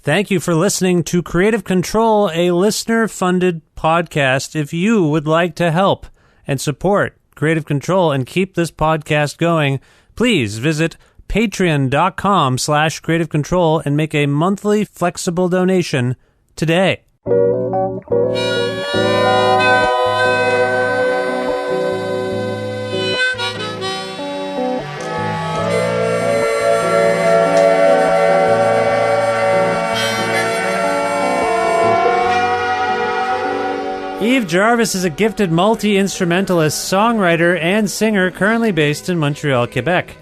Thank you for listening to Creative Control, a listener-funded podcast. If you would like to help and support Creative Control and keep this podcast going, please visit patreon.com/Creative Control and make a monthly flexible donation today. Yves Jarvis is a gifted multi-instrumentalist, songwriter, and singer currently based in Montreal, Quebec.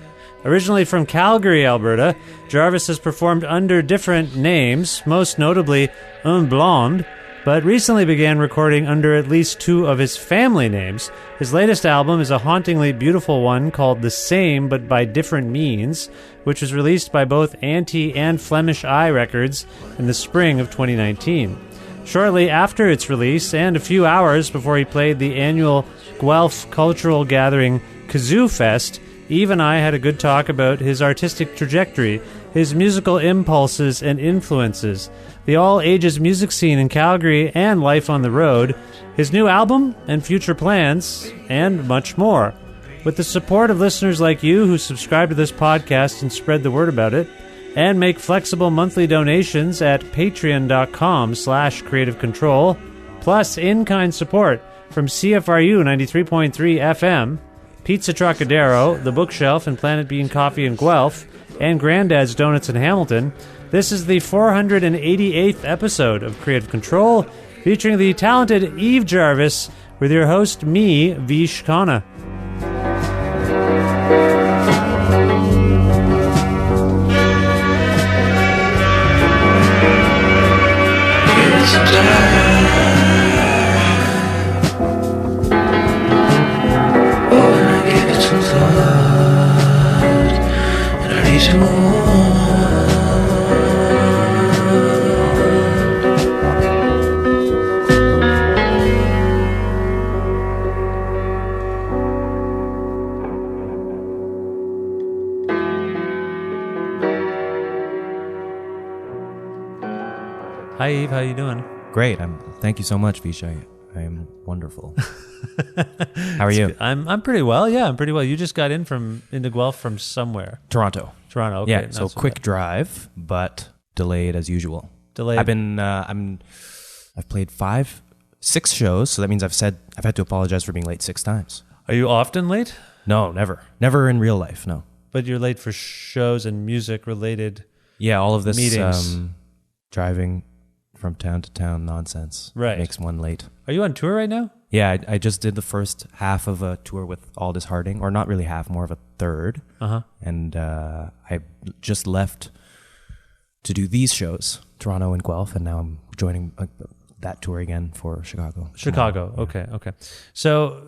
Originally from Calgary, Alberta, Jarvis has performed under different names, most notably Un Blonde, but recently began recording under at least two of his family names. His latest album is a hauntingly beautiful one called The Same But By Different Means, which was released by both Anti and Flemish Eye Records in the spring of 2019. Shortly after its release, and a few hours before he played the annual Guelph cultural gathering Kazoo Fest, Yves and I had a good talk about his artistic trajectory, his musical impulses and influences, the all-ages music scene in Calgary and life on the road, his new album and future plans, and much more. With the support of listeners like you who subscribe to this podcast and spread the word about it, and make flexible monthly donations at patreon.com/Creative Control, plus in-kind support from CFRU 93.3 FM, Pizza Trokadero, The Bookshelf and Planet Bean Coffee in Guelph, and Grandad's Donuts in Hamilton. This is the 488th episode of Creative Control, featuring the talented Yves Jarvis, with your host, me, Vish Khanna. Hi, Yves. How you doing? Great. Thank you so much, Vish. I am wonderful. How are you? I'm pretty well. Yeah, I'm pretty well. You just got into Guelph from somewhere. Toronto. Okay. Yeah. So quick drive, but delayed as usual. Delayed. I've played 6 shows, so that means I've had to apologize for being late 6 times. Are you often late? No, never in real life. No. But you're late for shows and music related. Yeah, all of this meetings. Driving from town to town nonsense. Right. Makes one late. Are you on tour right now? Yeah, I just did the first half of a tour with Aldous Harding, or not really half, more of a third. Uh-huh. And I just left to do these shows, Toronto and Guelph, and now I'm joining that tour again for Chicago. Chicago. Yeah. Okay. So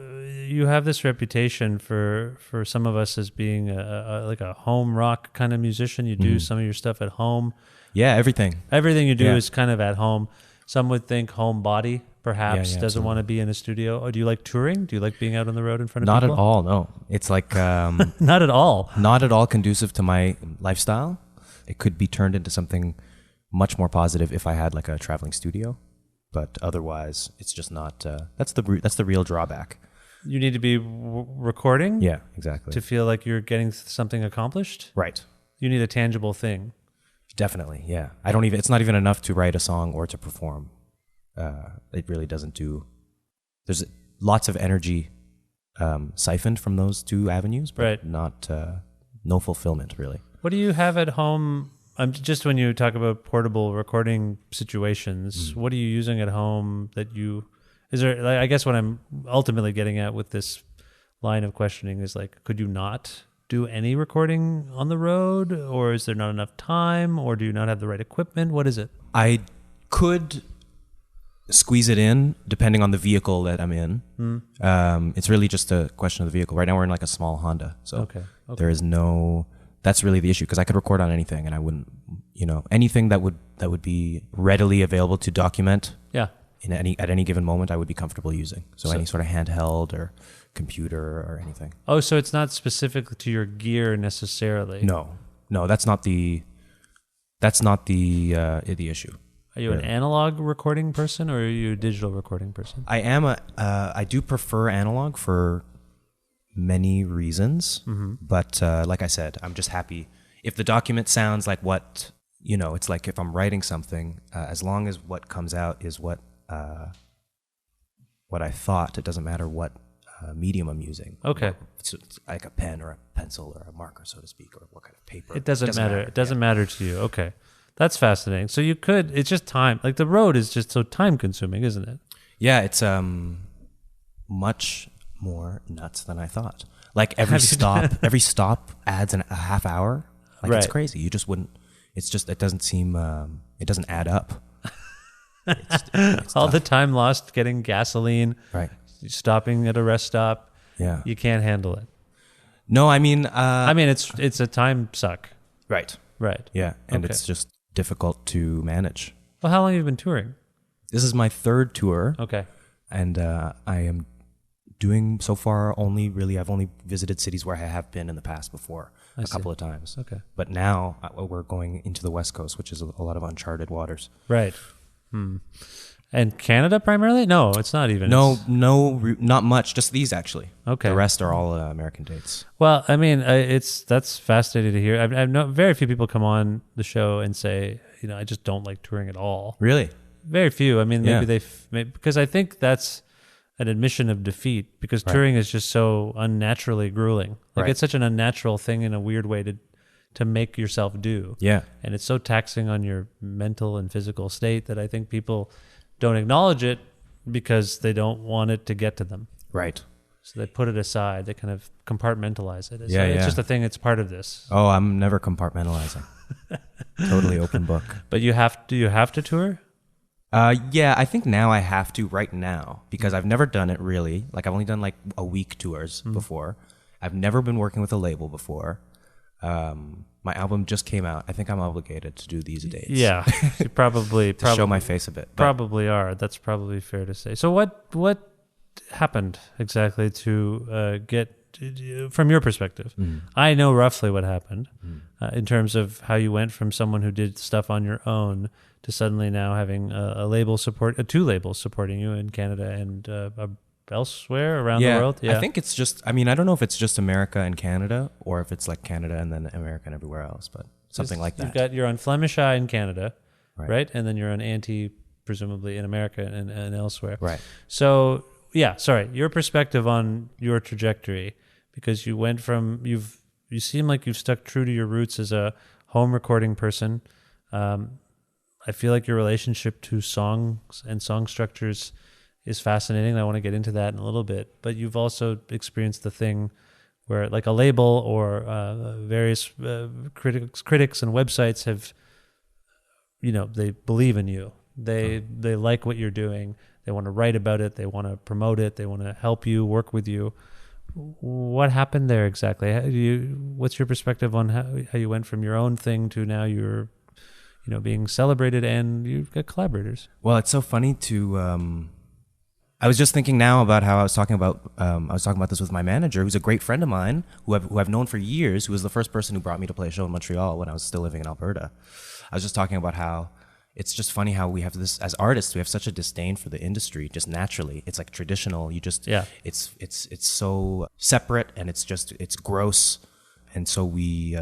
you have this reputation for some of us as being like a home rock kind of musician. You do some of your stuff at home. Yeah, everything. Everything you do is kind of at home. Some would think homebody, perhaps, doesn't absolutely. want to be in a studio. Or do you like touring? Do you like being out on the road in front of Not people? at all, no. It's like... Not at all. Not at all conducive to my lifestyle. It could be turned into something much more positive if I had like a traveling studio. But otherwise, it's just not... that's the real drawback. You need to be recording? Yeah, exactly. To feel like you're getting something accomplished? Right. You need a tangible thing. Definitely, yeah. It's not even enough to write a song or to perform. It really doesn't do... There's lots of energy siphoned from those two avenues, but right. not no fulfillment, really. What do you have at home? Just when you talk about portable recording situations, what are you using at home that you... Is there... Like, I guess what I'm ultimately getting at with this line of questioning is like, could you not do any recording on the road, or is there not enough time, or do you not have the right equipment? What is it? I could squeeze it in depending on the vehicle that I'm in. It's really just a question of the vehicle. Right now we're in like a small Honda, so okay. There is no... That's really the issue, because I could record on anything, and I wouldn't, anything that would be readily available to document. Yeah. At any given moment, I would be comfortable using. So any sort of handheld or computer or anything. Oh, so it's not specific to your gear necessarily. No, that's not the That's not the issue. Are you an analog recording person, or are you a digital recording person? I do prefer analog for many reasons, but like I said, I'm just happy if the document sounds like what, it's like if I'm writing something, as long as what comes out is what I thought, it doesn't matter what medium I'm using. Okay. It's like a pen or a pencil or a marker, so to speak, or what kind of paper. It doesn't matter. It doesn't matter to you. Okay. That's fascinating. So it's just time. Like the road is just so time consuming, isn't it? Yeah, it's much more nuts than I thought. Like every stop adds a half hour. Like it's crazy. You just wouldn't. It's just it doesn't seem. It doesn't add up. It's all tough. the time lost getting gasoline. Right. Stopping at a rest stop. Yeah. You can't handle it. No, I mean. It's a time suck. Right. Right. Yeah, and it's just difficult to manage. Well, how long have you been touring? This is my third tour. Okay. And I am doing so far I've only visited cities where I have been in the past before a couple of times. Okay. But now we're going into the West Coast, which is a lot of uncharted waters. Right. And Canada primarily? No, it's not even. No, not much. Just these actually. Okay. The rest are all American dates. Well, I mean, that's fascinating to hear. I've known very few people come on the show and say, I just don't like touring at all. Really? Very few. I mean, maybe because I think that's an admission of defeat, because touring is just so unnaturally grueling. Like it's such an unnatural thing in a weird way to make yourself do. Yeah. And it's so taxing on your mental and physical state that I think people don't acknowledge it because they don't want it to get to them. Right. So they put it aside. They kind of compartmentalize it. It's just a thing. It's part of this. Oh, I'm never compartmentalizing. Totally open book. But you have to tour? Yeah, I think now I have to right now, because I've never done it really. Like I've only done like a week tours before. I've never been working with a label before. My album just came out. I think I'm obligated to do these dates. Yeah, you probably show my face a bit. Probably are. That's probably fair to say. So what happened exactly to get, from your perspective? I know roughly what happened in terms of how you went from someone who did stuff on your own to suddenly now having two labels supporting you in Canada and elsewhere around the world. Yeah, I think it's just, I don't know if it's just America and Canada or if it's like Canada and then America and everywhere else, but something like that. You're on Flemish Eye in Canada, right? And then you're on Anti, presumably in America and elsewhere. Right. So, your perspective on your trajectory, because you went from, you seem like you've stuck true to your roots as a home recording person. I feel like your relationship to songs and song structures is fascinating. I want to get into that in a little bit. But you've also experienced the thing where like a label or various critics and websites have, they believe in you. They like what you're doing. They want to write about it. They want to promote it. They want to help you, work with you. What happened there exactly? What's your perspective on how you went from your own thing to now you're being celebrated and you've got collaborators? Well, it's so funny to, I was just thinking now about how I was talking about this with my manager, who's a great friend of mine, who I've known for years, who was the first person who brought me to play a show in Montreal when I was still living in Alberta. I was just talking about how it's just funny how we have this, as artists, we have such a disdain for the industry, just naturally. It's like traditional. It's so separate and it's gross. And so we,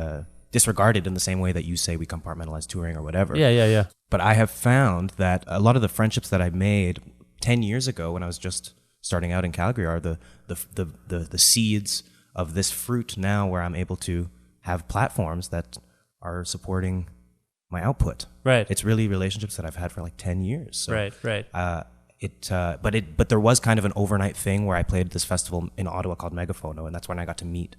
disregarded in the same way that you say we compartmentalize touring or whatever. Yeah. But I have found that a lot of the friendships that I made 10 years ago when I was just starting out in Calgary are the seeds of this fruit now, where I'm able to have platforms that are supporting my output. Right. It's really relationships that I've had for like 10 years. So, right. But there was kind of an overnight thing where I played this festival in Ottawa called Megaphono, and that's when I got to meet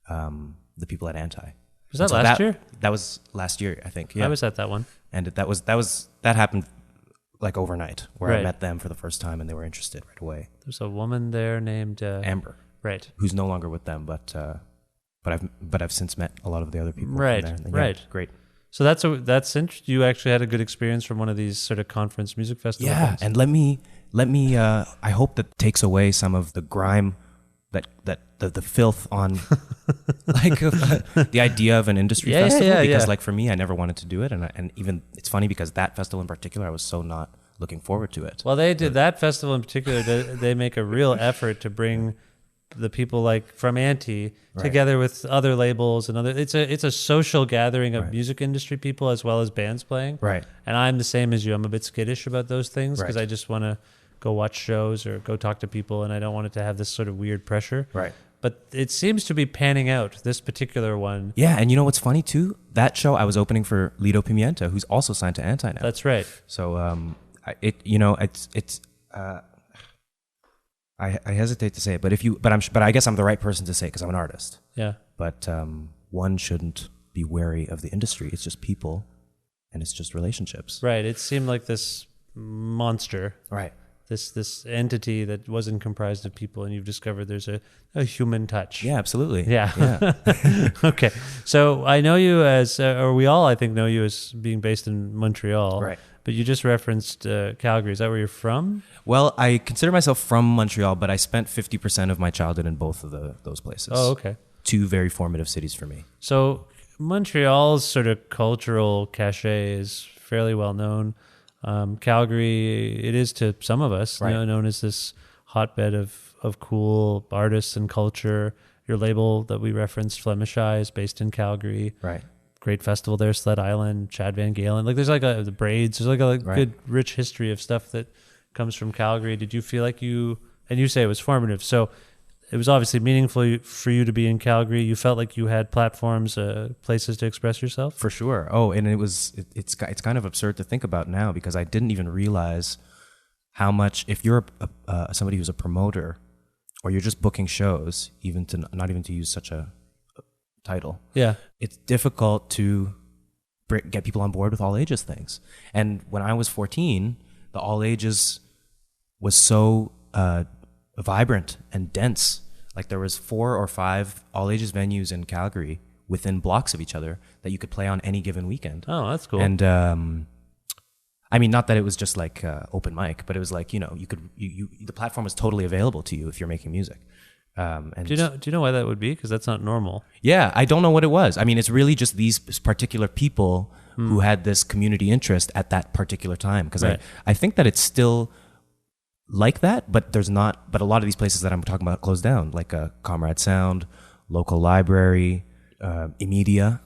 the people at Anti. Was that last year? That was last year, I think. Yeah. I was at that one. And that happened like overnight, where I met them for the first time and they were interested right away. There's a woman there named Amber. Right. Who's no longer with them, but I've since met a lot of the other people. Right. From there. Right. Great. So that's interesting. You actually had a good experience from one of these sort of conference music festivals. Yeah, and let me. I hope that takes away some of the grime that the filth on like the idea of an industry festival because like for me, I never wanted to do it, and even it's funny because that festival in particular, I was so not looking forward to it. Well, they did that festival in particular. They make a real effort to bring the people like from Anti together with other labels and other. It's a social gathering of music industry people as well as bands playing. Right. And I'm the same as you. I'm a bit skittish about those things because I just want to go watch shows or go talk to people, and I don't want it to have this sort of weird pressure. Right. But it seems to be panning out, this particular one. Yeah, and you know what's funny too? That show I was opening for Lido Pimienta, who's also signed to Anti now. That's right. So I hesitate to say it, but I guess I'm the right person to say it because I'm an artist. Yeah. But one shouldn't be wary of the industry. It's just people, and it's just relationships. Right. It seemed like this monster. Right. This entity that wasn't comprised of people, and you've discovered there's a human touch. Yeah, absolutely. Yeah. Okay. So I know you as, or we all, I think, know you as being based in Montreal. Right. But you just referenced Calgary. Is that where you're from? Well, I consider myself from Montreal, but I spent 50% of my childhood in both of those places. Oh, okay. Two very formative cities for me. So Montreal's sort of cultural cachet is fairly well known. Calgary, it is to some of us, known as this hotbed of cool artists and culture. Your label that we referenced, Flemish Eye, is based in Calgary. Right. Great festival there, Sled Island, Chad Van Galen. Like there's like the Braids. There's like a good, rich history of stuff that comes from Calgary. Did you feel like and you say it was formative, so it was obviously meaningful for you to be in Calgary. You felt like you had platforms, places to express yourself? For sure. Oh, and it's kind of absurd to think about now because I didn't even realize how much, if you're somebody who's a promoter or you're just booking shows, not even to use such a title. Yeah. It's difficult to get people on board with all ages things. And when I was 14, the all ages was so vibrant and dense. Like there was 4 or 5 all ages venues in Calgary within blocks of each other that you could play on any given weekend. Oh, that's cool. And I mean, not that it was just like open mic, but it was like, the platform was totally available to you if you're making music. And do you know why that would be? Because that's not normal. Yeah, I don't know what it was. I mean, it's really just these particular people who had this community interest at that particular time. Because I think that it's still like that, but there's not. But a lot of these places that I'm talking about closed down, like Comrade Sound, Local Library, Imedia,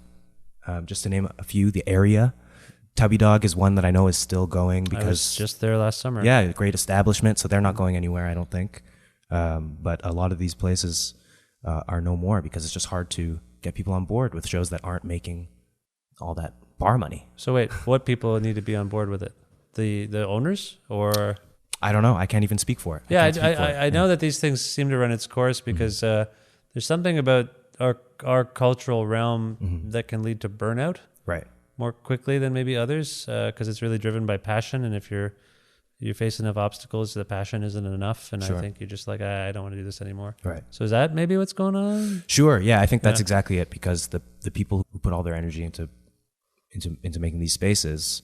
just to name a few. The Area, Tubby Dog is one that I know is still going because I was just there last summer. Yeah, great establishment, so they're not going anywhere, I don't think. But a lot of these places are no more because it's just hard to get people on board with shows that aren't making all that bar money. So wait, what people need to be on board with it? The owners or? I don't know. I can't even speak for it. Yeah, I know that these things seem to run its course because there's something about our cultural realm that can lead to burnout more quickly than maybe others because it's really driven by passion, and if you face enough obstacles, the passion isn't enough, and I think you're just like, I don't want to do this anymore. Right. So is that maybe what's going on? Sure. Yeah, I think that's exactly it because the people who put all their energy into making these spaces,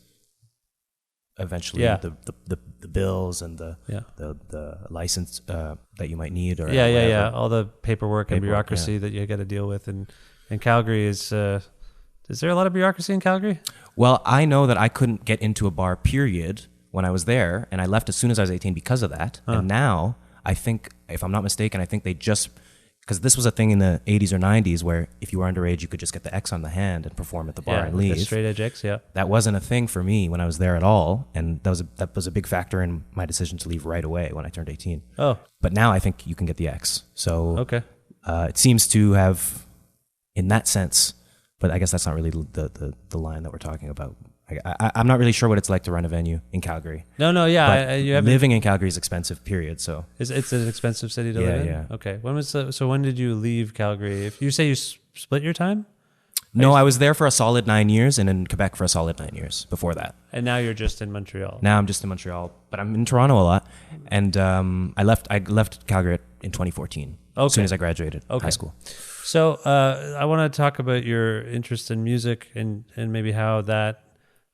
eventually the bills and the license that you might need or all the paperwork and bureaucracy that you got to deal with, and Calgary is there a lot of bureaucracy in Calgary? Well, I know that I couldn't get into a bar period when I was there, and I left as soon as I was 18 because of that. And now I think, if I'm not mistaken, I think they just, because this was a thing in the 80s or 90s where if you were underage, you could just get the X on the hand and perform at the bar and leave. Straight edge X, That wasn't a thing for me when I was there at all, and that was a big factor in my decision to leave right away when I turned 18. Oh. But now I think you can get the X. So it seems to have, in that sense, but I guess that's not really the line that we're talking about. I'm not really sure what it's like to run a venue in Calgary. Living in Calgary is expensive, period. So it's an expensive city to live in? Yeah. Okay. When did you leave Calgary? If you say you split your time? No, I was there for a solid 9 years and in Quebec for a solid 9 years before that. And now you're just in Montreal? Now I'm just in Montreal, but I'm in Toronto a lot. And I left Calgary in 2014, as soon as I graduated high school. So I want to talk about your interest in music and maybe how that,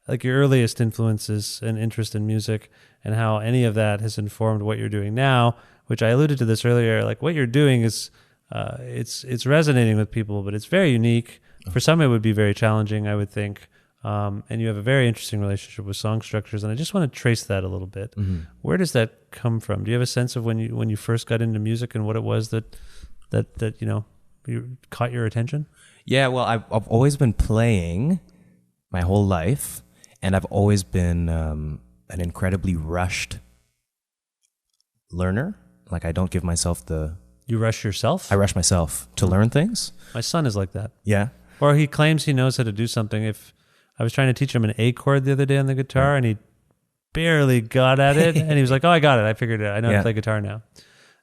like your earliest influences and interest in music, and how any of that has informed what you're doing now, which I alluded to this earlier. Like what you're doing is it's resonating with people, but it's very unique. For some, it would be very challenging, I would think. And you have a very interesting relationship with song structures, and I just want to trace that a little bit. Where does that come from? Do you have a sense of when you first got into music and what it was that you caught your attention? Yeah, well, I've always been playing my whole life, and I've always been an incredibly rushed learner. Like, I don't give myself You rush yourself? I rush myself to learn things. My son is like that. Yeah. Or he claims he knows how to do something. If I was trying to teach him an A chord the other day on the guitar, and he barely got at it, and he was like, "Oh, I got it. I figured it out. I know how to play guitar now."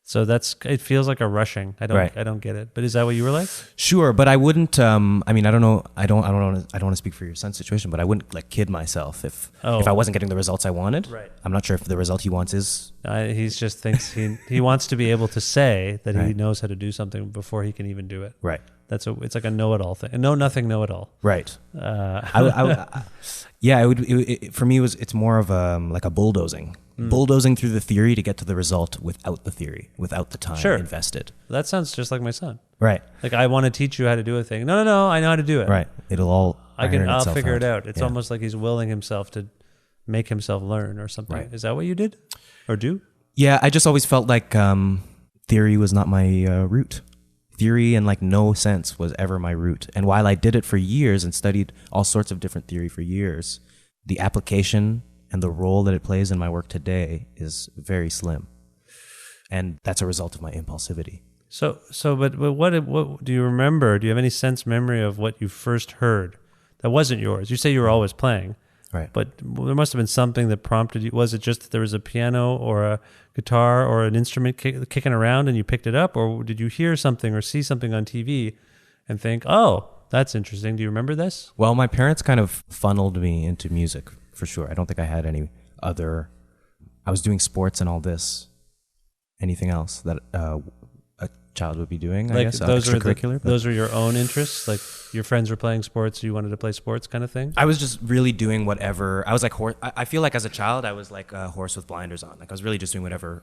So it feels like a rushing. I don't get it. But is that what you were like? Sure, but I wouldn't. I mean, I don't know. I don't want to speak for your son's situation, but I wouldn't like kid myself if I wasn't getting the results I wanted. Right. I'm not sure if the result he wants is. He just thinks he wants to be able to say that he knows how to do something before he can even do it. Right. It's like a know-it-all thing. A know-nothing, know-it-all. Right. Yeah. For me, it's more of like a bulldozing. Bulldozing through the theory to get to the result without the theory, without the time invested. That sounds just like my son. Right. Like, I want to teach you how to do a thing. No, I know how to do it. Right. I'll figure it out. It's almost like he's willing himself to make himself learn or something. Right. Is that what you did or do? Yeah, I just always felt like theory was not my route. Theory and like no sense was ever my route. And while I did it for years and studied all sorts of different theory for years, the application and the role that it plays in my work today is very slim. And that's a result of my impulsivity. But what do you remember? Do you have any memory of what you first heard that wasn't yours? You say you were always playing. Right. But there must have been something that prompted you. Was it just that there was a piano or a guitar or an instrument kicking around and you picked it up? Or did you hear something or see something on TV and think, oh, that's interesting. Do you remember this? Well, my parents kind of funneled me into music, for sure. I don't think I had any other... I was doing sports and all this. Anything else that a child would be doing, I guess. Those are your own interests? Like, your friends were playing sports, you wanted to play sports kind of thing? I was just really doing whatever. I was like, I feel like as a child, I was like a horse with blinders on. Like, I was really just doing whatever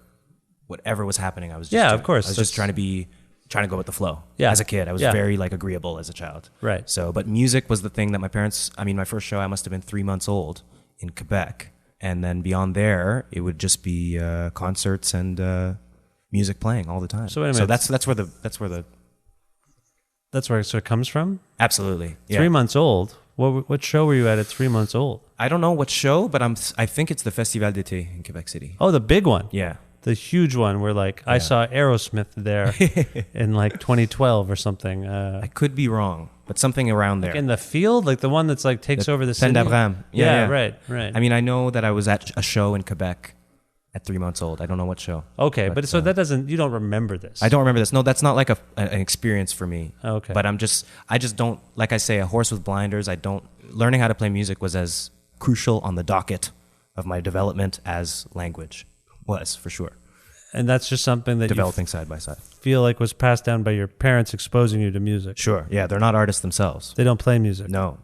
was happening. I was just of course. I was just trying to go with the flow. Yeah. As a kid, I was very like agreeable as a child. Right. So, but music was the thing that my first show, I must have been 3 months old in Quebec. And then beyond there, it would just be concerts and music playing all the time. So wait a minute. So that's where it comes from? Absolutely. Yeah. 3 months old. What show were you at 3 months old? I don't know what show, but I think it's the Festival d'été in Quebec City. Oh, the big one. Yeah. The huge one where I saw Aerosmith there in like 2012 or something. I could be wrong, but something around there. Like in the field? Like the one that's like takes over the city? Saint-Abraham. Yeah, right. I mean, I know that I was at a show in Quebec at 3 months old. I don't know what show. Okay, but so you don't remember this. I don't remember this. No, that's not like an experience for me. Okay. But I just don't, like I say, a horse with blinders. Learning how to play music was as crucial on the docket of my development as language was, for sure. And that's just something that developing side by side. Feel like was passed down by your parents exposing you to music. Sure. Yeah, they're not artists themselves. They don't play music. No.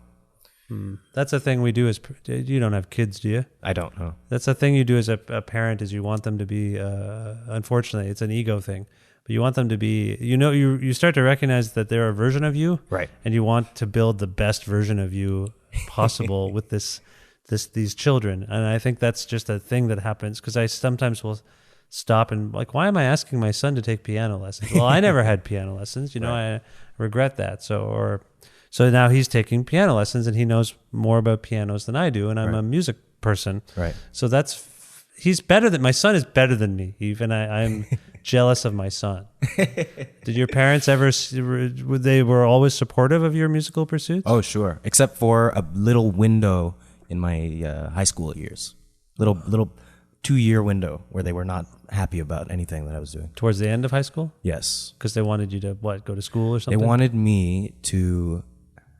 That's a thing we do as... You don't have kids, do you? I don't know. That's a thing you do as a parent is you want them to be... unfortunately, it's an ego thing. But you want them to be... You start to recognize that they're a version of you. Right. And you want to build the best version of you possible with these children. And I think that's just a thing that happens because I sometimes will... stop and like, why am I asking my son to take piano lessons? Well, I never had piano lessons. Right. I regret that. So now he's taking piano lessons and he knows more about pianos than I do. And I'm a music person. Right. So my son is better than me, even. I'm jealous of my son. Did your parents ever, they were always supportive of your musical pursuits? Oh, sure. Except for a little window in my high school years. Little 2-year window where they were not happy about anything that I was doing. Towards the end of high school? Yes. Because they wanted you to, go to school or something? They wanted me to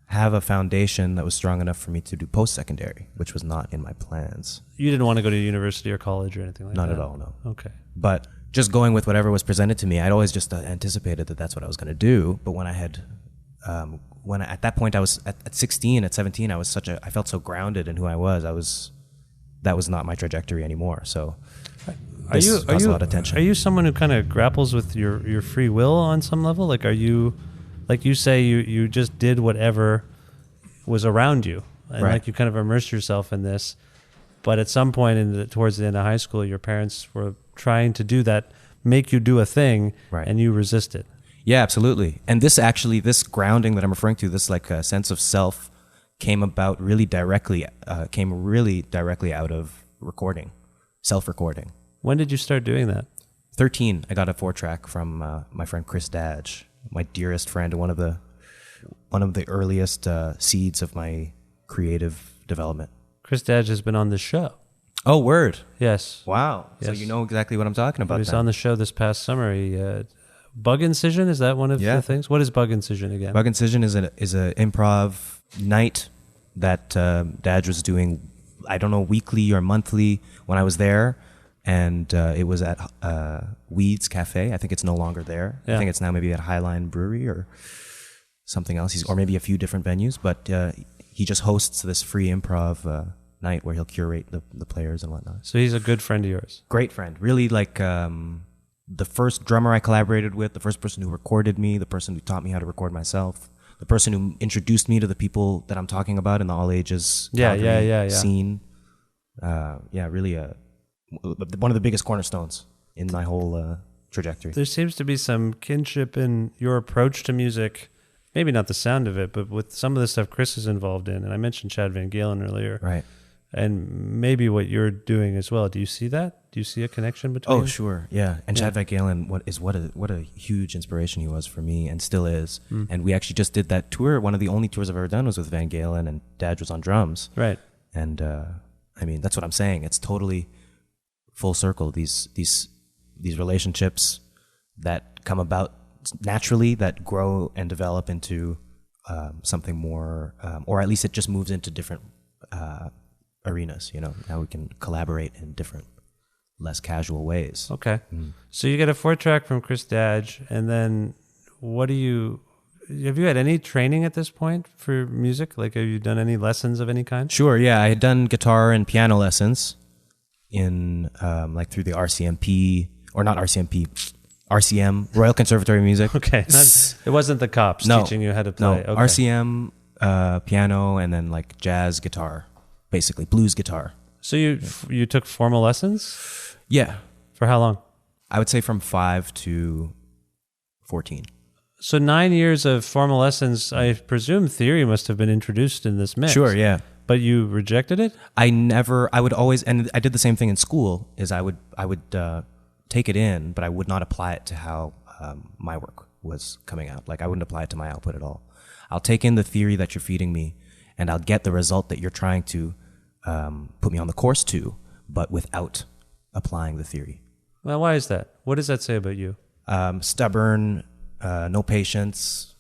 have a foundation that was strong enough for me to do post-secondary, which was not in my plans. You didn't want to go to university or college or anything like that? Not at all, no. Okay. But just going with whatever was presented to me, I'd always just anticipated that that's what I was going to do. But when at that point I was at 16, at 17, I felt so grounded in who I was. That was not my trajectory anymore. So this caused a lot of tension. Are you someone who kind of grapples with your free will on some level? Like, are you, like you say, you just did whatever was around you, and Right. like you kind of immersed yourself in this, but at some point towards the end of high school, your parents were trying to do that, make you do a thing, Right. and you resisted. Yeah, absolutely. And this grounding that I'm referring to, this like sense of self, came really directly out of recording, self-recording. When did you start doing that? 13, I got a 4-track from my friend Grandad, my dearest friend, one of the earliest seeds of my creative development. Grandad has been on this show. Oh, word. Yes. Wow. Yes. So you know exactly what I'm talking about. He was then. on the show this past summer. He, Bug Incision, is that one of the things? What is Bug Incision again? Bug Incision is a improv night that Dad was doing, I don't know, weekly or monthly when I was there. And it was at Weeds Cafe. I think it's no longer there. Yeah. I think it's now maybe at Highline Brewery or something else. Or maybe a few different venues. But he just hosts this free improv night where he'll curate the players and whatnot. So he's a good friend of yours. Great friend. Really like the first drummer I collaborated with, the first person who recorded me, the person who taught me how to record myself, the person who introduced me to the people that I'm talking about in the all ages Calgary scene. Really one of the biggest cornerstones in my whole trajectory. There seems to be some kinship in your approach to music, maybe not the sound of it, but with some of the stuff Chris is involved in. And I mentioned Chad Van Galen earlier. Right. And maybe what you're doing as well. Do you see that? Do you see a connection between? Oh, sure, yeah. And Chad Van Galen, what a huge inspiration he was for me, and still is. And we actually just did that tour. One of the only tours I've ever done was with Van Galen, and Dad was on drums. Right. And I mean, that's what I'm saying. It's totally full circle. These relationships that come about naturally, that grow and develop into something more, or at least it just moves into different arenas. You know, now we can collaborate in different, less casual ways. Okay. So you get a 4-track from Chris Dadge, and then have you had any training at this point for music? Like, have you done any lessons of any kind? Sure, yeah. I had done guitar and piano lessons in like through the RCMP, or not RCMP, RCM, Royal Conservatory of Music. Okay. It wasn't the cops teaching you how to play. No, okay. RCM, piano, and then like jazz guitar, basically blues guitar. So you took formal lessons? Yeah. For how long? I would say from 5 to 14. So 9 years of formal lessons. I presume theory must have been introduced in this mix. Sure, yeah. But you rejected it? I would always, and I did the same thing in school, is I would take it in, but I would not apply it to how my work was coming out. Like, I wouldn't apply it to my output at all. I'll take in the theory that you're feeding me, and I'll get the result that you're trying to put me on the course to, but without applying the theory. Well, why is that? What does that say about you? Stubborn, no patience.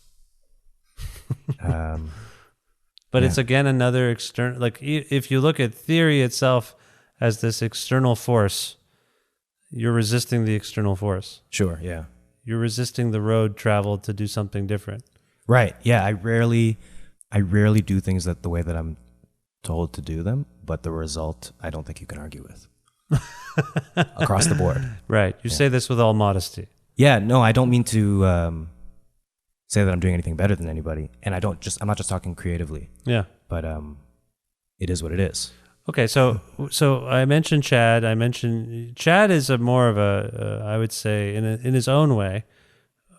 But it's again another external, like if you look at theory itself as this external force, you're resisting the external force. Sure, yeah. You're resisting the road traveled to do something different. Right, yeah. I rarely do things the way that I'm told to do them, but the result I don't think you can argue with. Across the board. Right. You say this with all modesty. Yeah, no, I don't mean to say that I'm doing anything better than anybody, and I'm not just talking creatively. Yeah. But it is what it is. Okay, so I mentioned Chad. Chad is more of a I would say in his own way.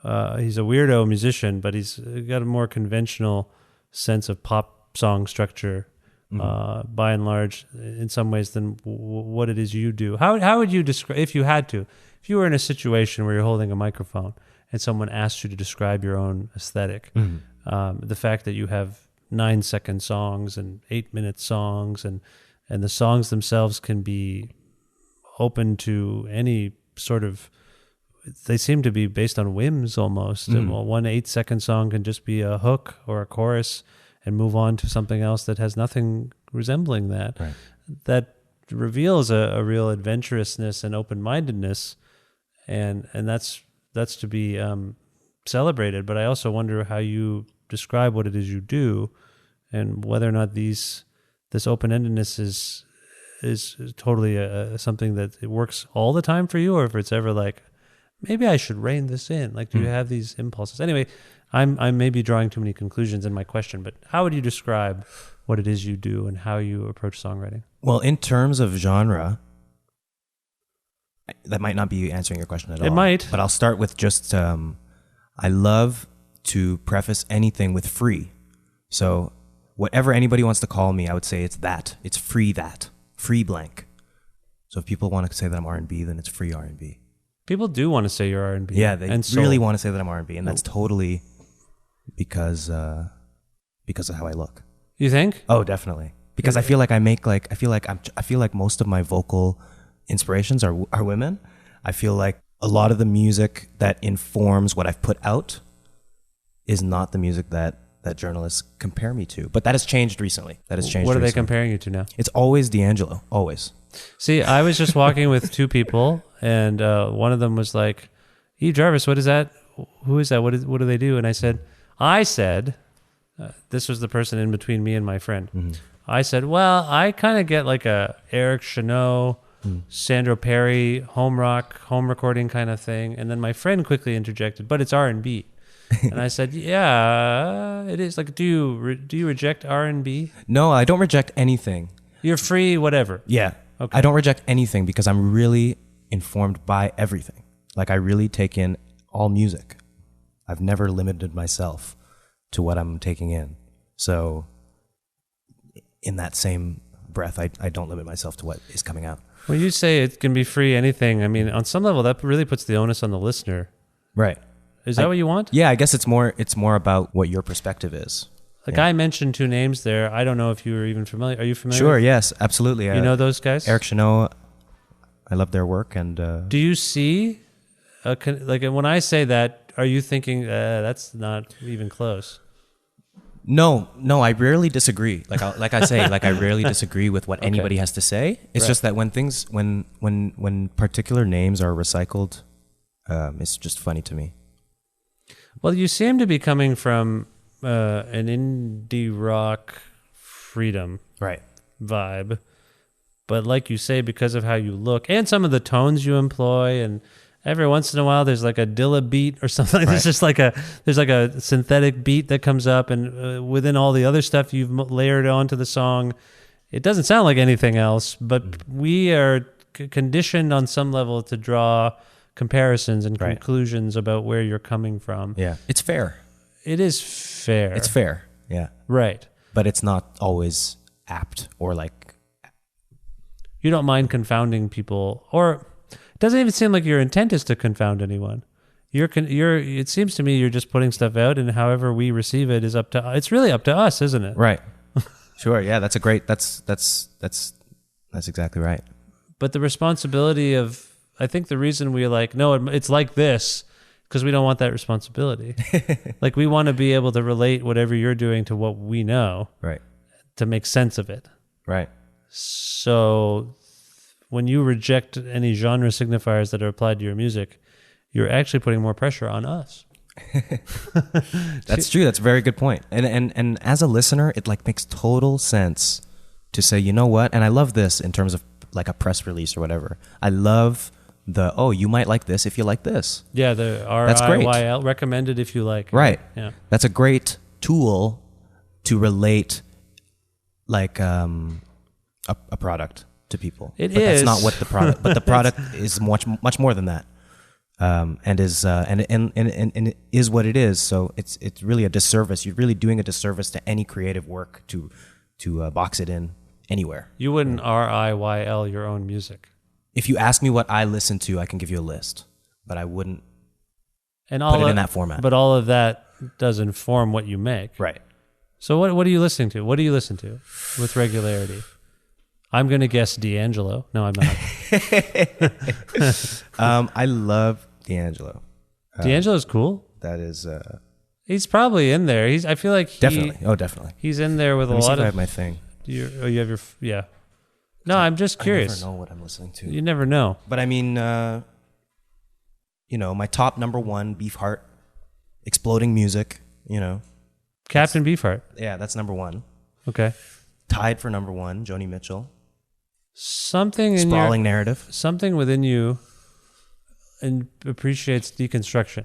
He's a weirdo musician, but he's got a more conventional sense of pop song structure, by and large, in some ways than what it is you do. How would you describe, if you had to, if you were in a situation where you're holding a microphone and someone asked you to describe your own aesthetic, the fact that you have 9-second songs and 8-minute songs, and the songs themselves can be open to any sort of, they seem to be based on whims almost. And one 8-second song can just be a hook or a chorus and move on to something else that has nothing resembling that. Right. That reveals a real adventurousness and open-mindedness, and that's to be celebrated. But I also wonder how you describe what it is you do, and whether or not this open-endedness is totally something that it works all the time for you, or if it's ever like, maybe I should rein this in. Like, do you have these impulses? Anyway, I'm maybe drawing too many conclusions in my question, but how would you describe what it is you do and how you approach songwriting? Well, in terms of genre, that might not be answering your question at all. It might. But I'll start with just, I love to preface anything with free. So whatever anybody wants to call me, I would say it's that. It's free that. Free blank. So if people want to say that I'm R&B, then it's free R&B. People do want to say you're R&B. Yeah, they really want to say that I'm R&B, and that's totally because of how I look. You think? Oh, definitely. Because I feel like I feel like most of my vocal inspirations are women. I feel like a lot of the music that informs what I've put out is not the music that journalists compare me to. But that has changed recently. What are they comparing you to now? It's always D'Angelo, always. See, I was just walking with two people, and one of them was like, Yves Jarvis, what is that? Who is that? What do they do? And I said, this was the person in between me and my friend. Mm-hmm. I said, well, I kind of get like a Eric Chenot, Sandro Perry, home rock, home recording kind of thing. And then my friend quickly interjected, but it's R&B. And I said, yeah, it is. Like, do you reject R&B? No, I don't reject anything. You're free, whatever. Yeah. Okay. I don't reject anything because I'm really informed by everything. Like, I really take in all music. I've never limited myself to what I'm taking in. So in that same breath, I don't limit myself to what is coming out. When you say it can be free anything, I mean, on some level, that really puts the onus on the listener. Right. Is that what you want? Yeah, I guess it's more about what your perspective is. Like, I mentioned two names there. I don't know if you were even familiar. Are you familiar? Sure, yes, absolutely. You know those guys? Eric Chenot, I love their work. And do you see, like, when I say that, are you thinking, that's not even close? No, I rarely disagree. Like I say, I rarely disagree with what anybody has to say. It's just that when particular names are recycled, it's just funny to me. Well, you seem to be coming from an indie rock freedom vibe. But like you say, because of how you look and some of the tones you employ, and every once in a while there's like a Dilla beat or something. There's just like a synthetic beat that comes up, and within all the other stuff you've layered onto the song, it doesn't sound like anything else. But we are conditioned on some level to draw comparisons and conclusions about where you're coming from. Yeah, it's fair. It is fair. It's fair. Yeah. Right. But it's not always apt or like. You don't mind confounding people, or it doesn't even seem like your intent is to confound anyone. It seems to me you're just putting stuff out, and however we receive it is it's really up to us, isn't it? Right. Sure. Yeah. That's exactly right. But the responsibility of, I think the reason we like, no, it's like this, because we don't want that responsibility. Like, we want to be able to relate whatever you're doing to what we know. Right. To make sense of it. Right. So when you reject any genre signifiers that are applied to your music, you're actually putting more pressure on us. That's true. That's a very good point. And as a listener, it like makes total sense to say, you know what? And I love this in terms of like a press release or whatever. I love you might like this if you like this. Yeah, the RIYL, recommended if you like. Right. Yeah. That's a great tool to relate like a product to people. But that's not what the product, but the product is much more than that. And it is what it is. So it's really a disservice. You're really doing a disservice to any creative work to box it in anywhere. You wouldn't RIYL your own music. If you ask me what I listen to, I can give you a list, but I wouldn't put it in that format. But all of that does inform what you make. Right. So what are you listening to? What do you listen to with regularity? I'm going to guess D'Angelo. No, I'm not. I love D'Angelo. D'Angelo's cool. That is... he's probably in there. I feel like definitely. Oh, definitely. He's in there with Let a me see lot if of... I have my thing. You have your... Yeah. No, I'm just curious. I never know what I'm listening to. You never know. But I mean, my top number one, Beefheart, exploding music, Captain Beefheart. Yeah, that's number one. Okay. Tied for number one, Joni Mitchell. something in sprawling narrative. something within you appreciates deconstruction.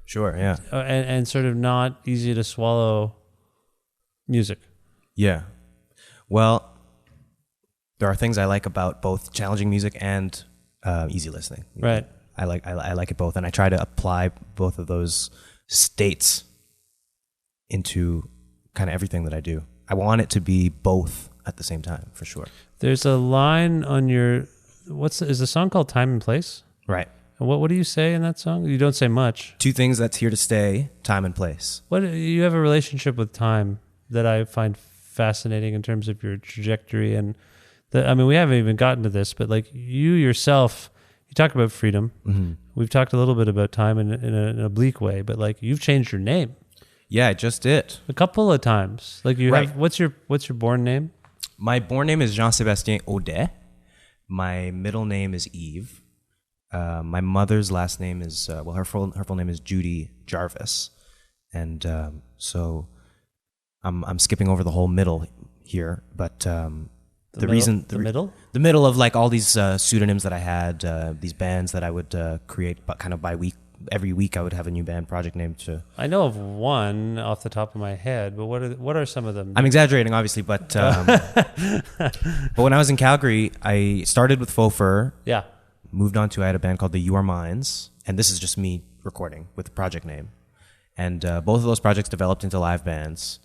Sure, yeah. And sort of not easy to swallow music. Yeah. Well, there are things I like about both challenging music and easy listening. Right. I like it both, and I try to apply both of those states into kind of everything that I do. I want it to be both at the same time, for sure. There's a line on your is the song called Time and Place? Right. And what do you say in that song? You don't say much. Two things that's here to stay: time and place. What you have a relationship with time that I find fascinating in terms of your trajectory and I mean, we haven't even gotten to this, but like you yourself, you talk about freedom. Mm-hmm. We've talked a little bit about time in an oblique way, but like you've changed your name. Yeah, I just did. A couple of times. Like you Right. have, what's your born name? My born name is Jean-Sébastien Audet. My middle name is Yves. My mother's last name is, her full name is Judy Jarvis. And so I'm skipping over the whole middle here, but the middle of like all these pseudonyms that I had, these bands that I would create, but kind of every week I would have a new band project name to. I know of one off the top of my head, but what are some of them? I'm exaggerating, obviously, but when I was in Calgary, I started with Faux Fur. Yeah. Moved on to, I had a band called the You Are Minds, and this is just me recording with the project name. And both of those projects developed into live bands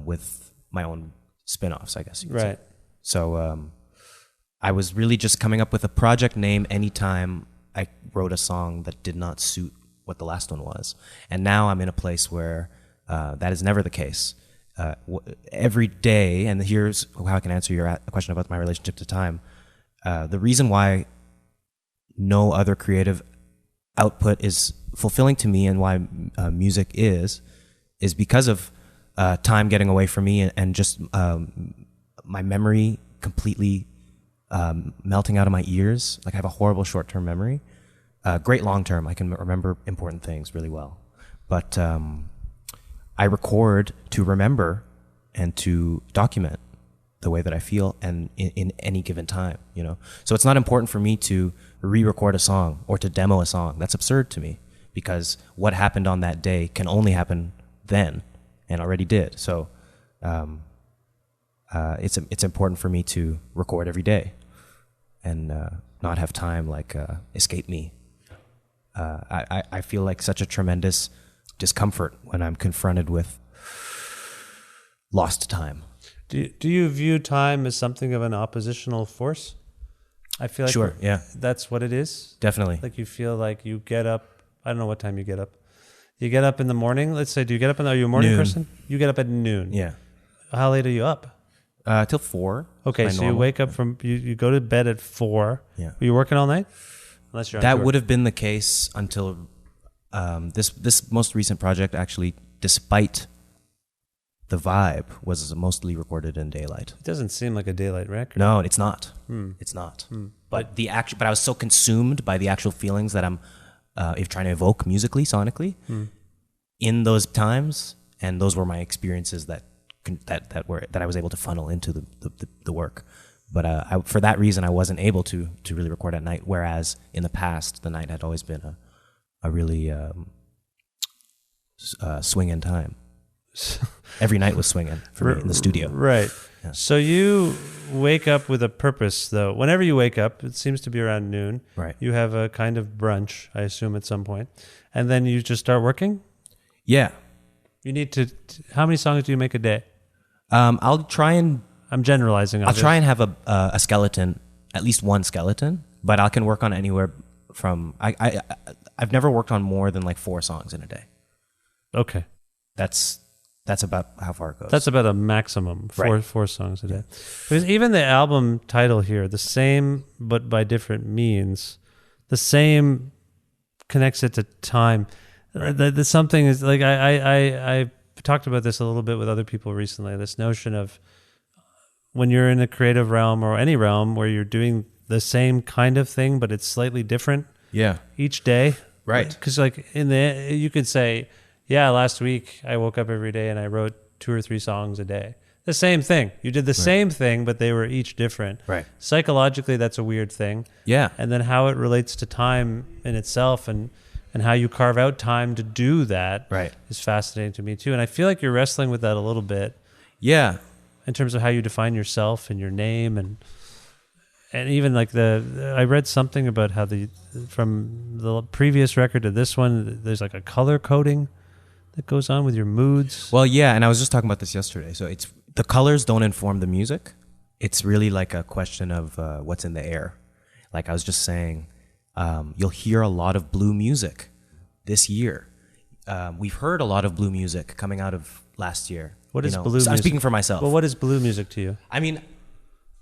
with my own spin-offs, I guess you could say. Right. So I was really just coming up with a project name anytime I wrote a song that did not suit what the last one was. And now I'm in a place where that is never the case. Every day, and here's how I can answer your question about my relationship to time. The reason why no other creative output is fulfilling to me and why music is because of time getting away from me and just my memory completely melting out of my ears. Like I have a horrible short-term memory. Great long-term. I can remember important things really well. But I record to remember and to document the way that I feel and in any given time, you know? So it's not important for me to re-record a song or to demo a song. That's absurd to me because what happened on that day can only happen then and already did. So it's important for me to record every day and not have time like escape me. I feel like such a tremendous discomfort when I'm confronted with lost time. Do you view time as something of an oppositional force? I feel like Sure, yeah. That's what it is. Definitely. Like you feel like you get up. I don't know what time you get up. You get up in the morning. Let's say, do you get up? Are you a morning Noon. person? You get up at noon. Yeah. How late are you up? Till 4. Okay, so you wake up from you go to bed at 4. Yeah. Were you working all night? Unless you're on that tour. would have been the case until this most recent project actually, despite the vibe, was mostly recorded in daylight. It doesn't seem like a daylight record. No, it's not. It's not. But but I was so consumed by the actual feelings that I'm trying to evoke musically, sonically, in those times, and those were my experiences that I was able to funnel into the work. But for that reason, I wasn't able to really record at night. Whereas in the past, the night had always been a really swing-in time. Every night was swinging for me in the studio. Right. Yeah. So you wake up with a purpose, though. Whenever you wake up, it seems to be around noon. Right. You have a kind of brunch, I assume, at some point. And then you just start working? Yeah. You need to... How many songs do you make a day? I'll try and... I'm generalizing. I'll try and have a skeleton, at least one skeleton, but I can work on anywhere from... I've never worked on more than like 4 songs in a day. Okay. That's about how far it goes. That's about a maximum, Right. 4 songs a day. Because even the album title here, the same but by different means, the same connects it to time. Right. There's something is like I talked about this a little bit with other people recently. This notion of when you're in a creative realm or any realm where you're doing the same kind of thing but it's slightly different. Yeah. Each day. Right. Because like you could say, yeah, last week I woke up every day and I wrote 2 or 3 songs a day. the same thing. You did the same thing, but they were each different. Right. Psychologically, that's a weird thing. Yeah. And then how it relates to time in itself and how you carve out time to do that is fascinating to me too. And I feel like you're wrestling with that a little bit. Yeah. In terms of how you define yourself and your name and even like I read something about how from the previous record to this one, there's like a color coding that goes on with your moods. Well, yeah, and I was just talking about this yesterday. So it's the colors don't inform the music. It's really like a question of what's in the air. Like I was just saying, you'll hear a lot of blue music this year. We've heard a lot of blue music coming out of last year. What is blue music? I'm speaking for myself. Well, what is blue music to you? I mean,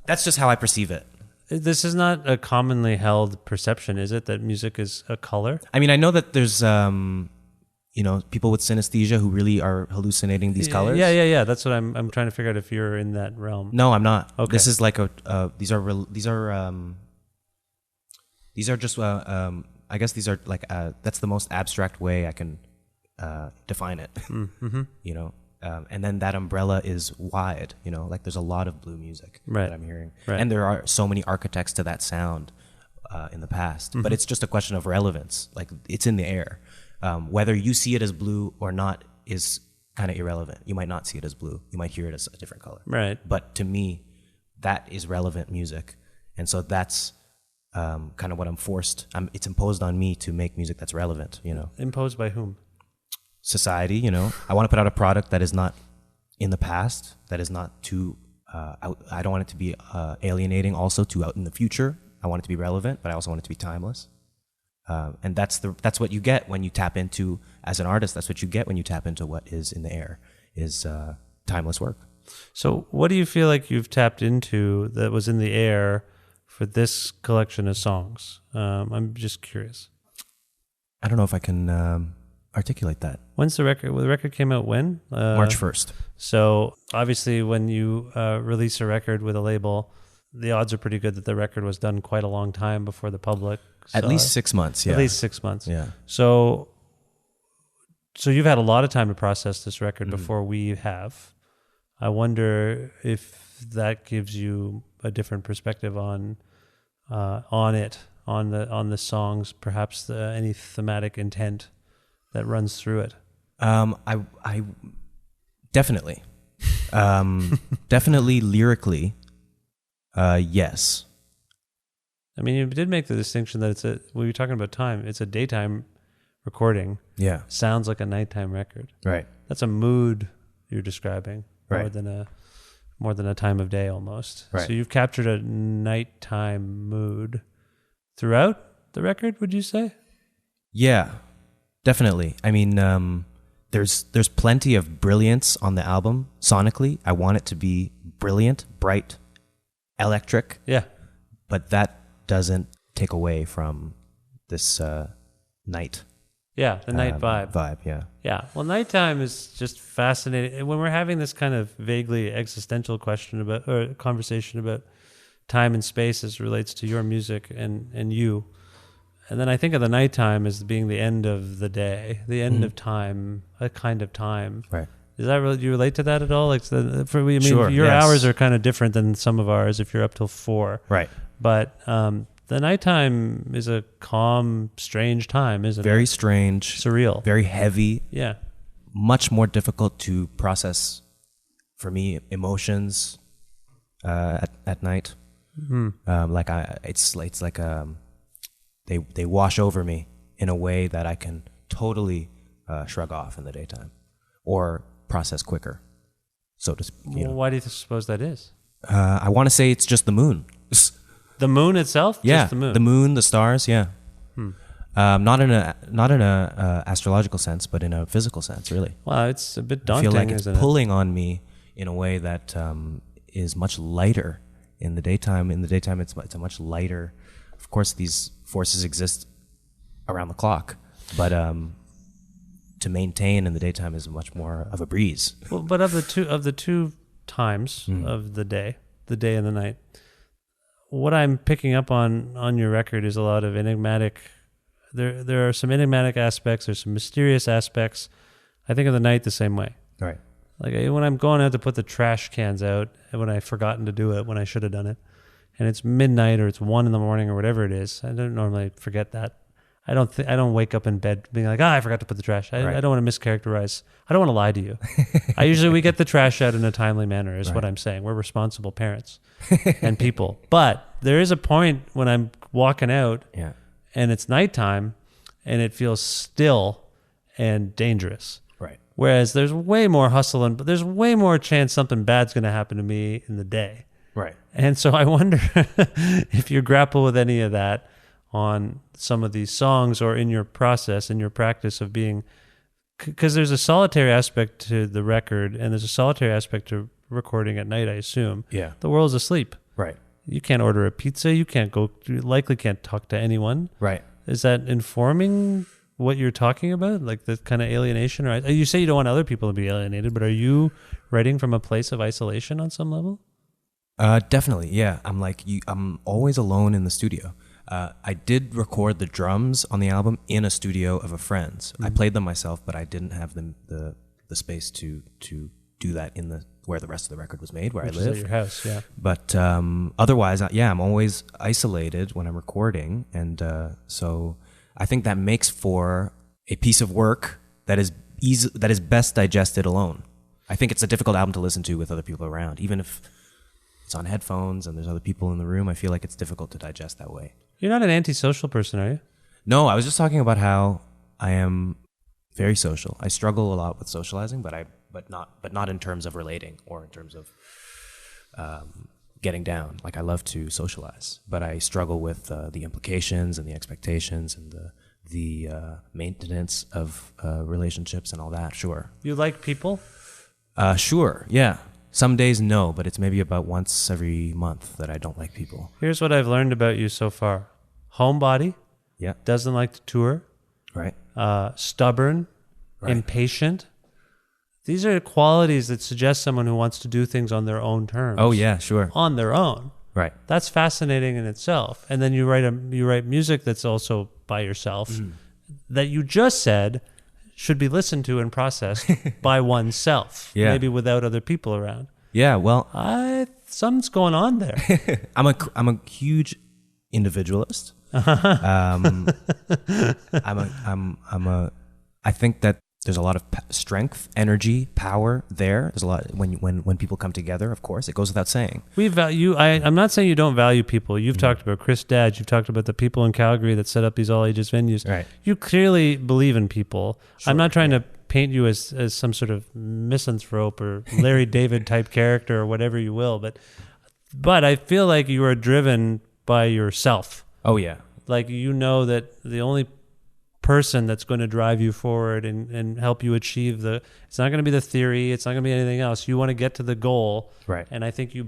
that's just how I perceive it. This is not a commonly held perception, is it, that music is a color? I mean, I know that there's, people with synesthesia who really are hallucinating these colors. Yeah. That's what I'm trying to figure out if you're in that realm. No, I'm not. Okay. This is like these are just, I guess these are like, that's the most abstract way I can define it, and then that umbrella is wide, like there's a lot of blue music that I'm hearing. Right. And there are so many architects to that sound in the past, but it's just a question of relevance. Like it's in the air. Whether you see it as blue or not is kind of irrelevant. You might not see it as blue. You might hear it as a different color. Right. But to me, that is relevant music. And so that's kind of what it's imposed on me to make music that's relevant, Imposed by whom? Society, I want to put out a product that is not in the past, that is not too, I don't want it to be alienating also to out in the future. I want it to be relevant, but I also want it to be timeless. And that's what you get when you tap into, as an artist, that's what you get when you tap into what is in the air, is timeless work. So what do you feel like you've tapped into that was in the air for this collection of songs? I'm just curious. I don't know if I can articulate that. When's the record? Well, the record came out when? March 1st. So obviously when you release a record with a label, the odds are pretty good that the record was done quite a long time before the public. At least 6 months, yeah. At least 6 months. Yeah. So you've had a lot of time to process this record before we have. I wonder if that gives you a different perspective on the songs, perhaps any thematic intent that runs through it. I definitely, definitely lyrically, yes. I mean, you did make the distinction that when you're talking about time, it's a daytime recording. Yeah. Sounds like a nighttime record. Right. That's a mood you're describing right. more than a time of day almost. Right. So you've captured a nighttime mood throughout the record, would you say? Yeah, definitely. I mean, there's plenty of brilliance on the album sonically. I want it to be brilliant, bright, electric. Yeah. But that doesn't take away from this night. Yeah, the night vibe. Yeah. Yeah. Well, nighttime is just fascinating. When we're having this kind of vaguely existential conversation about time and space as it relates to your music and you, and then I think of the nighttime as being the end of the day, the end of time, a kind of time. Right. Is that really, do you relate to that at all? Like, Sure, your yes. hours are kind of different than some of ours if you're up till 4. Right. But the nighttime is a calm, strange time, isn't it? Very strange. Surreal. Very heavy. Yeah. Much more difficult to process for me emotions at night. Mm-hmm. It's like they wash over me in a way that I can totally shrug off in the daytime or process quicker. So to speak. Why do you suppose that is? I want to say it's just the moon. The moon itself? Yeah, Just the moon. The moon, the stars. Yeah. Not in a astrological sense, but in a physical sense, really. Well, it's a bit daunting. I feel like it's isn't pulling on me in a way that is much lighter in the daytime. In the daytime, it's a much lighter. Of course, these forces exist around the clock, but to maintain in the daytime is much more of a breeze. Well, but of the two times of the day and the night, what I'm picking up on your record is a lot of enigmatic. There are some enigmatic aspects. There's some mysterious aspects. I think of the night the same way. Right. Like when I'm going out to put the trash cans out, and when I've forgotten to do it, when I should have done it, and it's midnight or it's 1 a.m. or whatever it is, I don't normally forget that. I don't wake up in bed being like, I forgot to put the trash. I don't want to mischaracterize. I don't want to lie to you. We get the trash out in a timely manner is what I'm saying. We're responsible parents and people. But there is a point when I'm walking out and it's nighttime and it feels still and dangerous. Right. Whereas there's way more hustle and there's way more chance something bad's going to happen to me in the day. Right. And so I wonder if you grapple with any of that on some of these songs or in your process, in your practice of being, because there's a solitary aspect to the record and there's a solitary aspect to recording at night, I assume. Yeah. The world's asleep. Right. You can't order a pizza. You likely can't talk to anyone. Right. Is that informing what you're talking about? Like the kind of alienation? Or you say you don't want other people to be alienated, but are you writing from a place of isolation on some level? Definitely. Yeah. I'm always alone in the studio. I did record the drums on the album in a studio of a friend's. I played them myself, but I didn't have the space to do that where the rest of the record was made, where I live. Which is at your house, yeah. But otherwise, I'm always isolated when I'm recording, and so I think that makes for a piece of work that is best digested alone. I think it's a difficult album to listen to with other people around, even if it's on headphones and there's other people in the room. I feel like it's difficult to digest that way. You're not an antisocial person, are you? No, I was just talking about how I am very social. I struggle a lot with socializing, but not in terms of relating or in terms of getting down. Like I love to socialize, but I struggle with the implications and the expectations and the maintenance of relationships and all that. Sure. You like people? Sure. Yeah. Some days no, but it's maybe about once every month that I don't like people. Here's what I've learned about you so far. Homebody. Yeah. Doesn't like to tour. Right. Stubborn. Right. Impatient. These are qualities that suggest someone who wants to do things on their own terms. Oh yeah, sure. On their own. Right. That's fascinating in itself. And then you write music that's also by yourself that you just said should be listened to and processed by oneself, maybe without other people around. Yeah, well, something's going on there. I'm a huge individualist. I think that there's a lot of strength, energy, power there. There's a lot when people come together. Of course, it goes without saying. I'm not saying you don't value people. You've talked about Grandad. You've talked about the people in Calgary that set up these all ages venues. Right. You clearly believe in people. Sure, I'm not trying to paint you as some sort of misanthrope or Larry David type character or whatever you will, but I feel like you are driven by yourself. Oh yeah. Like you know that the only person that's going to drive you forward and help you achieve it's not going to be the theory, it's not going to be anything else. You want to get to the goal, right? And I think you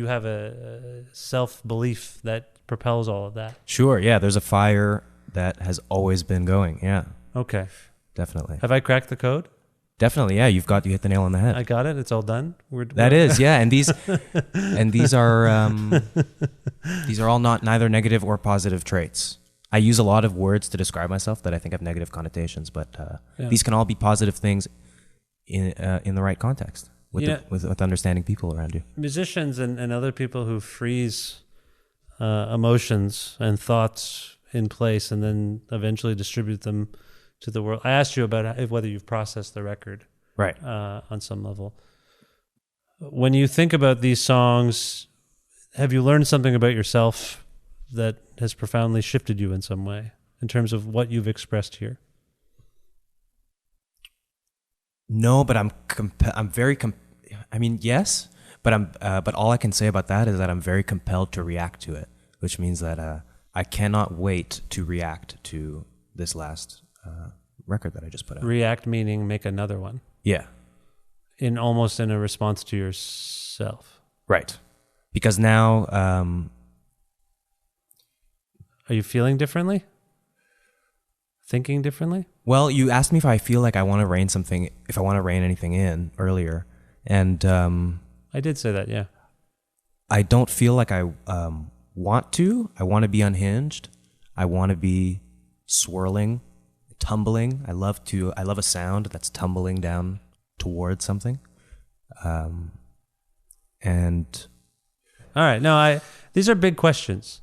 have a self-belief that propels all of that. Sure, yeah, there's a fire that has always been going. Yeah. Okay. Definitely. Have I cracked the code? Definitely, yeah. You hit the nail on the head. I got it. It's all done. That is, yeah. And these are all neither negative or positive traits. I use a lot of words to describe myself that I think have negative connotations, but these can all be positive things in the right context with understanding people around you. Musicians and other people who freeze emotions and thoughts in place and then eventually distribute them to the world. I asked you about whether you've processed the record, right? On some level. When you think about these songs, have you learned something about yourself that has profoundly shifted you in some way in terms of what you've expressed here? No, but I'm very yes, but all I can say about that is that I'm very compelled to react to it, which means that I cannot wait to react to this last record that I just put out. React meaning make another one. Yeah. Almost in a response to yourself. Right. Because now, are you feeling differently? Thinking differently? Well, you asked me if I feel like I want to rein anything in earlier. And I did say that, yeah. I don't feel like I want to. I want to be unhinged. I want to be swirling, tumbling. I love a sound that's tumbling down towards something. And All right. No, these are big questions.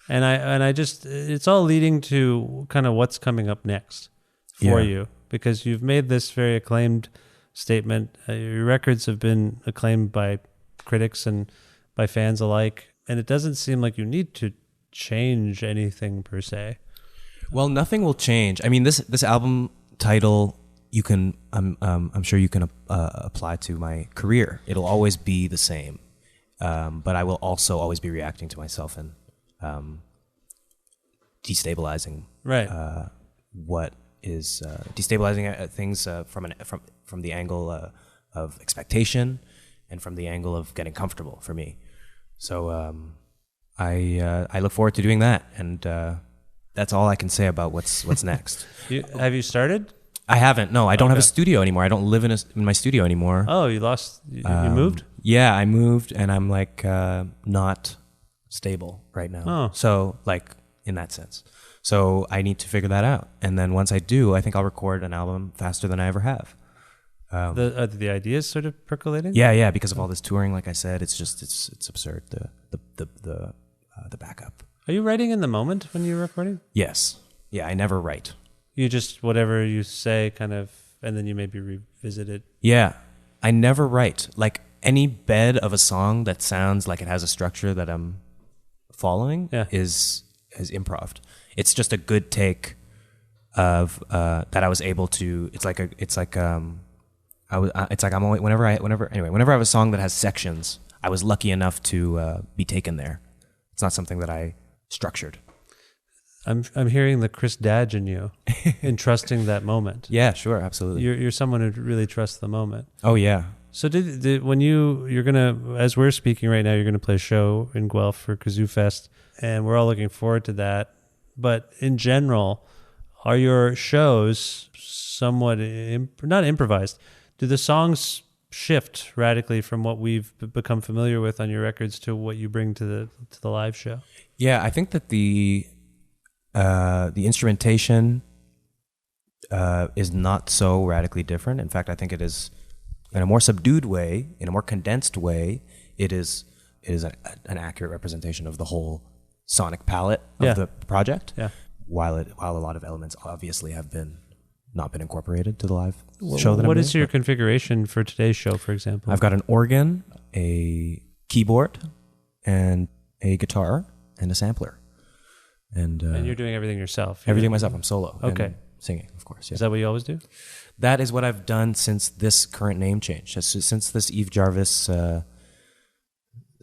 And I just, it's all leading to kind of what's coming up next for you, because you've made this very acclaimed statement. Your records have been acclaimed by critics and by fans alike. And it doesn't seem like you need to change anything per se. well, nothing will change. I mean, this album title, you can, I'm sure you can apply to my career. It'll always be the same. But I will also always be reacting to myself and destabilizing what is destabilizing things from the angle of expectation and from the angle of getting comfortable for me. So I look forward to doing that, and that's all I can say about what's next. Have you started? I haven't. No, I don't have a studio anymore. I don't live in my studio anymore. Oh, you moved? Yeah, I moved, and I'm like not stable right now. Oh. So like in that sense. So I need to figure that out. And then once I do, I think I'll record an album faster than I ever have. Are the ideas sort of percolating? Yeah, because of all this touring, like I said, it's just it's absurd, the backup. Are you writing in the moment when you're recording? Yes. Yeah, I never write. You just, whatever you say kind of, and then you maybe revisit it. Yeah. I never write. Like any bed of a song that sounds like it has a structure that I'm following is improv. It's just a good take of that I was able to. I'm always whenever I have a song that has sections, I was lucky enough to be taken there. It's not something that I structured. I'm hearing the Chris Dadge in you, in trusting that moment. Yeah, sure, absolutely. You're someone who really trusts the moment. Oh yeah. So when you're gonna, as we're speaking right now, you're gonna play a show in Guelph for Kazoo Fest, and we're all looking forward to that. But in general, are your shows somewhat not improvised? Do the songs shift radically from what we've become familiar with on your records to what you bring to the live show? Yeah, I think that the instrumentation is not so radically different. In fact, I think it is, in a more subdued way, in a more condensed way, it is an accurate representation of the whole sonic palette of the project. Yeah. While a lot of elements obviously have not been incorporated to the live show. What is your configuration for today's show, for example? I've got an organ, a keyboard, and a guitar, and a sampler. And you're doing everything yourself? Everything myself. I'm solo. Okay. And singing, of course. Yeah. Is that what you always do? That is what I've done since this current name change. Since this Yves Jarvis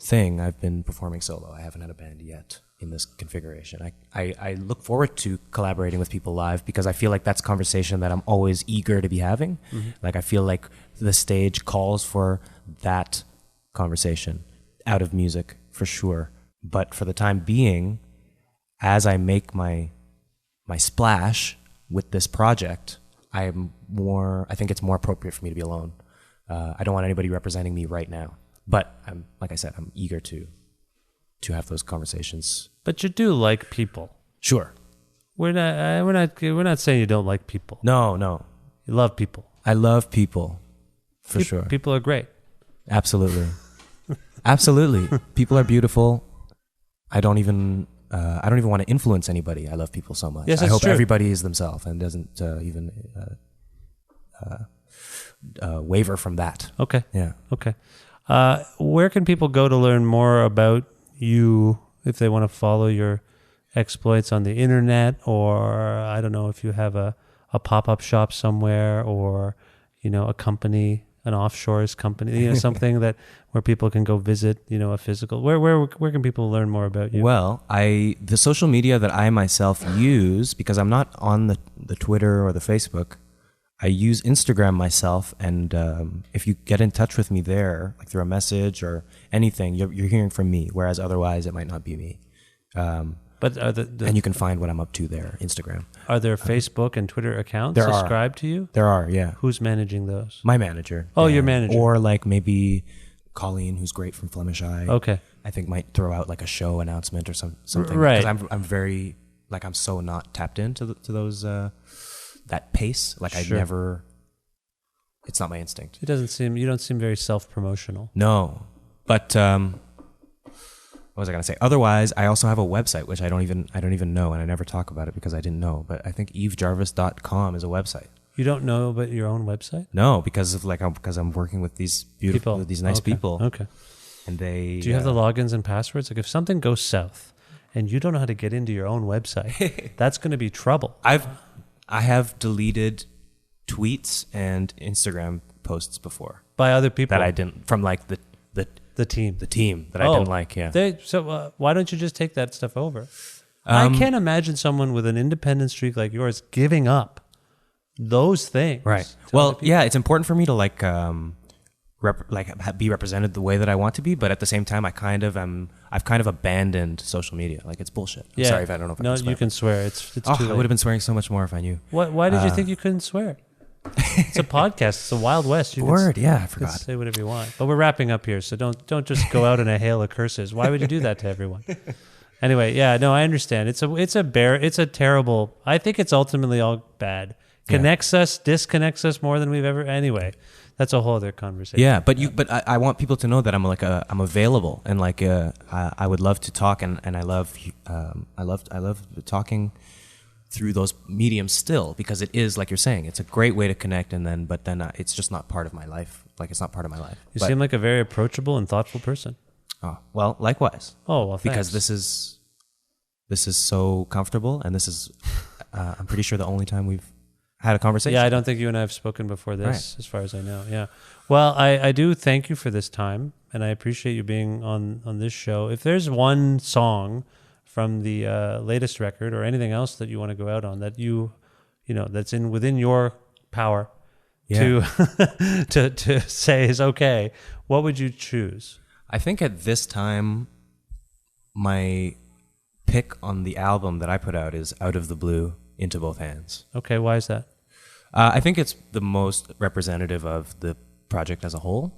thing, I've been performing solo. I haven't had a band yet in this configuration. I look forward to collaborating with people live because I feel like that's a conversation that I'm always eager to be having. Mm-hmm. Like I feel like the stage calls for that conversation out of music for sure. But for the time being, as I make my splash with this project, I think it's more appropriate for me to be alone. I don't want anybody representing me right now. But like I said, I'm eager to have those conversations. But you do like people. Sure. We're not saying you don't like people. No. You love people. I love people. For sure. People are great. Absolutely. Absolutely. People are beautiful. I don't even want to influence anybody. I love people so much. Yes, I hope true. everybody is themselves and doesn't even waver from that. Okay. Yeah. Okay. Where can people go to learn more about you if they want to follow your exploits on the internet, or I don't know if you have a pop-up shop somewhere, or a company, an offshores company, something where people can go visit, a physical. Where can people learn more about you? Well, the social media that I myself use, because I'm not on the Twitter or the Facebook, I use Instagram myself, and if you get in touch with me there, like through a message or anything, you're hearing from me, whereas otherwise it might not be me. But and you can find what I'm up to there, Instagram. Are there Facebook and Twitter accounts there subscribed to you? There are, yeah. Who's managing those? My manager. Oh, your manager. Or like maybe Colleen, who's great from Flemish Eye. Okay. I think might throw out like a show announcement or something. Right. Because I'm very, like I'm so not tapped into those, that pace. Like Sure. I never it's not my instinct. You don't seem very self-promotional. No, but what was I gonna say? Otherwise, I also have a website which I don't even know, and I never talk about it because I didn't know. But I think yvesjarvis.com is a website. You don't know about your own website? No, because I'm working with these beautiful, with these nice people. Okay. And they do you have the logins and passwords? Like if something goes south and you don't know how to get into your own website, that's going to be trouble. I have deleted tweets and Instagram posts before by other people that I didn't from like the team that I didn't like. Yeah. So why don't you just take that stuff over? I can't imagine someone with an independent streak like yours giving up those things. Right. Well, yeah, it's important for me to be represented the way that I want to be, but at the same time, I've kind of abandoned social media. Like it's bullshit. I'm sorry if I don't know if I can swear. No, you can swear. It's too late. I would have been swearing so much more if I knew. Why did you think you couldn't swear? It's a podcast. It's a Wild West. I forgot. Say whatever you want. But we're wrapping up here, so don't just go out in a hail of curses. Why would you do that to everyone? Anyway, yeah, no, I understand. It's a terrible. I think it's ultimately all bad. Connects us, disconnects us more than we've ever. Anyway, that's a whole other conversation. Yeah, but I want people to know that I'm available, and I would love to talk, and I love talking through those mediums still, because it is, like you're saying, it's a great way to connect, but then it's just not part of my life. Like it's not part of my life. You seem like a very approachable and thoughtful person. Oh, well, likewise. Oh, well, thanks. Because this is so comfortable, and this is I'm pretty sure the only time we've had a conversation. Yeah, I don't think you and I have spoken before this, as far as I know. Yeah. Well, I do thank you for this time, and I appreciate you being on this show. If there's one song from the latest record or anything else that you want to go out on that that's within your power to to say is okay, what would you choose? I think at this time, my pick on the album that I put out is Out of the Blue, Into Both Hands. Okay, why is that? I think it's the most representative of the project as a whole.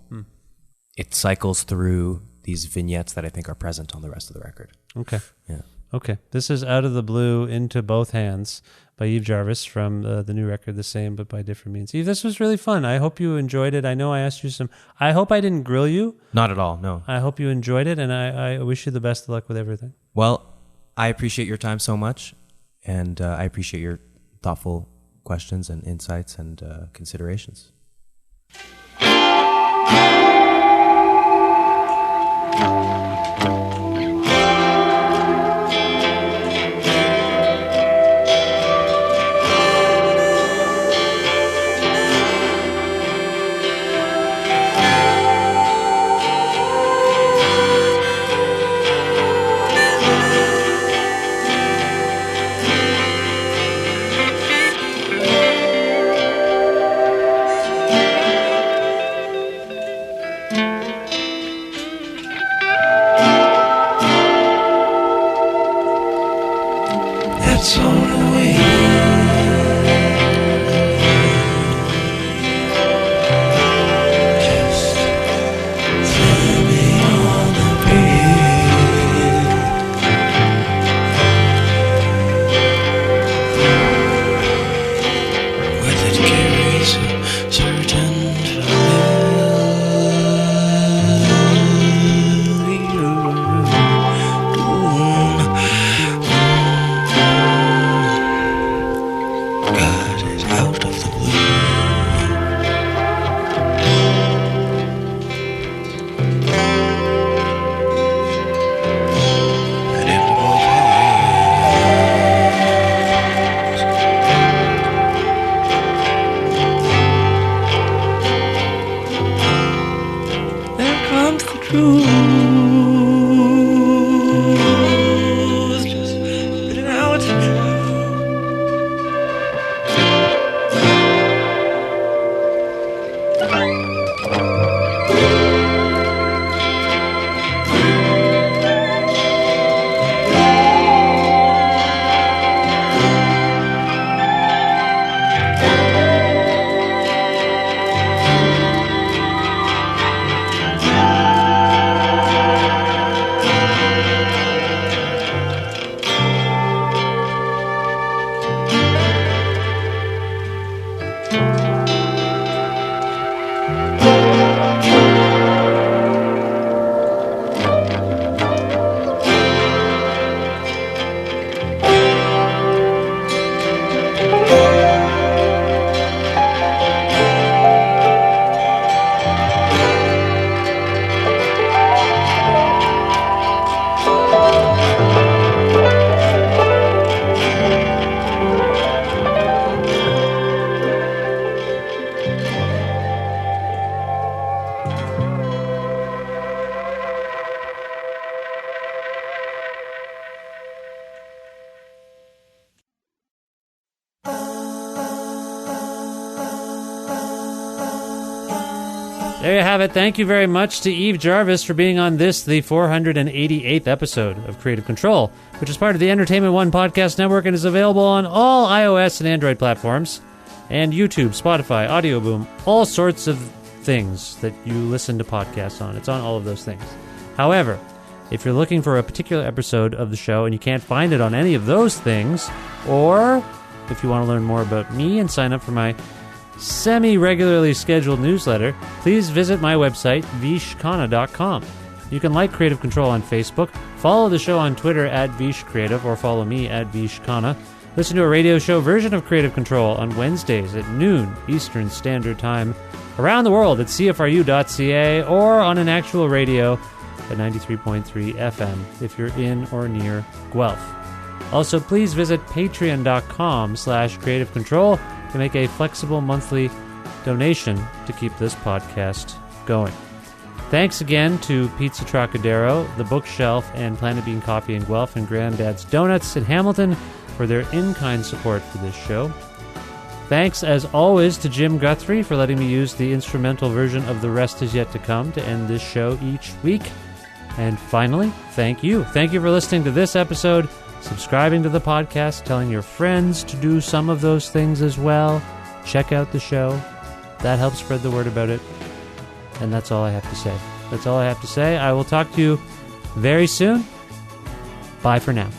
It cycles through these vignettes that I think are present on the rest of the record. Okay. Yeah. Okay. This is Out of the Blue, Into Both Hands by Yves Jarvis from the new record, The Same But by Different Means. Yves, this was really fun. I hope you enjoyed it. I know I asked you I hope I didn't grill you. Not at all, no. I hope you enjoyed it, and I wish you the best of luck with everything. Well, I appreciate your time so much, and I appreciate your thoughtful questions and insights and considerations. There you have it. Thank you very much to Yves Jarvis for being on this, the 488th episode of Creative Control, which is part of the Entertainment One podcast network and is available on all iOS and Android platforms, and YouTube, Spotify, Audio Boom, all sorts of things that you listen to podcasts on. It's on all of those things. However, if you're looking for a particular episode of the show and you can't find it on any of those things, or if you want to learn more about me and sign up for my semi-regularly scheduled newsletter, please visit my website, vishkhanna.com. You can like Creative Control on Facebook, follow the show on Twitter at vishcreative, or follow me at vishkhanna. Listen to a radio show version of Creative Control on Wednesdays at noon Eastern Standard Time around the world at CFRU.ca or on an actual radio at 93.3 FM if you're in or near Guelph. Also, please visit patreon.com/Creative Control to make a flexible monthly donation to keep this podcast going. Thanks again to Pizza Trokadero, The Bookshelf, and Planet Bean Coffee in Guelph, and Grandad's Donuts in Hamilton for their in-kind support for this show. Thanks, as always, to Jim Guthrie for letting me use the instrumental version of The Rest Is Yet to Come to end this show each week. And finally, thank you. Thank you for listening to this episode, subscribing to the podcast, telling your friends to do some of those things as well. Check out the show. That helps spread the word about it. And that's all I have to say. That's all I have to say. I will talk to you very soon. Bye for now.